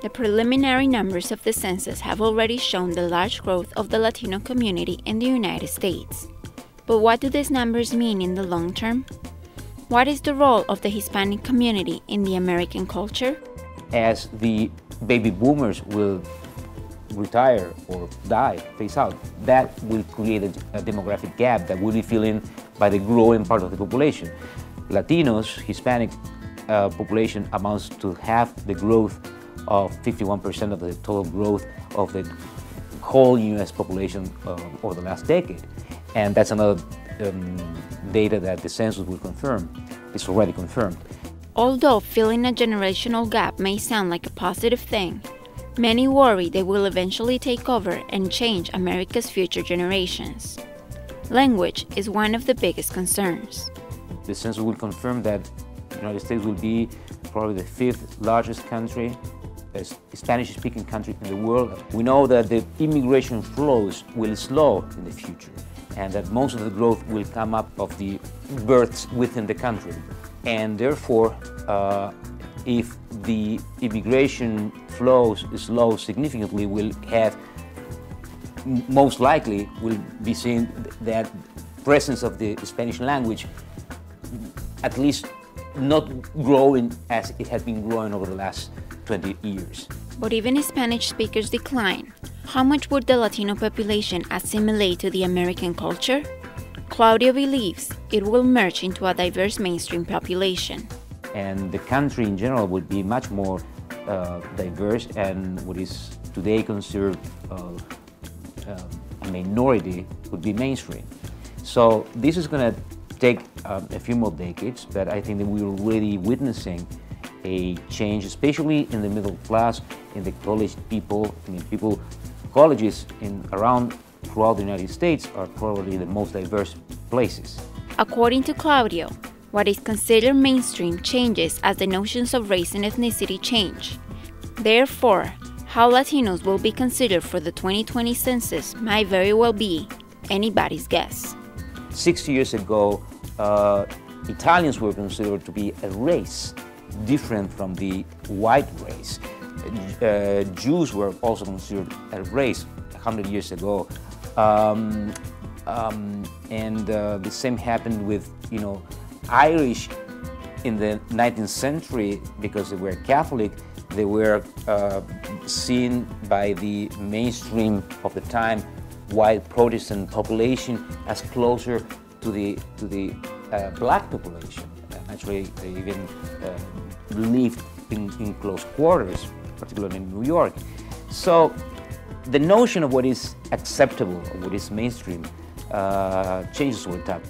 The preliminary numbers of the census have already shown the large growth of the Latino community in the United States. But what do these numbers mean in the long term? What is the role of the Hispanic community in the American culture? As the baby boomers will retire or die, phase out, that will create a demographic gap that will be filled in by the growing part of the population. Latinos, Hispanic population amounts to half the growth of 51% of the total growth of the whole U.S. population over the last decade. And that's another data that the census will confirm. It's already confirmed. Although filling a generational gap may sound like a positive thing, many worry they will eventually take over and change America's future generations. Language is one of the biggest concerns. The census will confirm that the United States will be probably the fifth largest country, Spanish-speaking country in the world. We know that the immigration flows will slow in the future, and that most of the growth will come up of the births within the country. And therefore, if the immigration flows slow significantly, will have, most likely, will be seeing that presence of the Spanish language at least not growing as it has been growing over the last 20 years. But even if Spanish speakers decline, how much would the Latino population assimilate to the American culture? Claudio believes it will merge into a diverse mainstream population. And the country in general would be much more diverse, and what is today considered a minority would be mainstream. So this is going to take a few more decades, but I think that we're already witnessing a change, especially in the middle class, in the college people. I mean, colleges around throughout the United States are probably the most diverse places. According to Claudio, what is considered mainstream changes as the notions of race and ethnicity change. Therefore, how Latinos will be considered for the 2020 census might very well be anybody's guess. 6 years ago, Italians were considered to be a race different from the white race. Jews were also considered a race 100 years ago. The same happened with, Irish in the 19th century. Because they were Catholic, they were seen by the mainstream of the time white Protestant population as closer to the black population. Actually, they even lived in close quarters, particularly in New York. So the notion of what is acceptable, or what is mainstream, changes over time.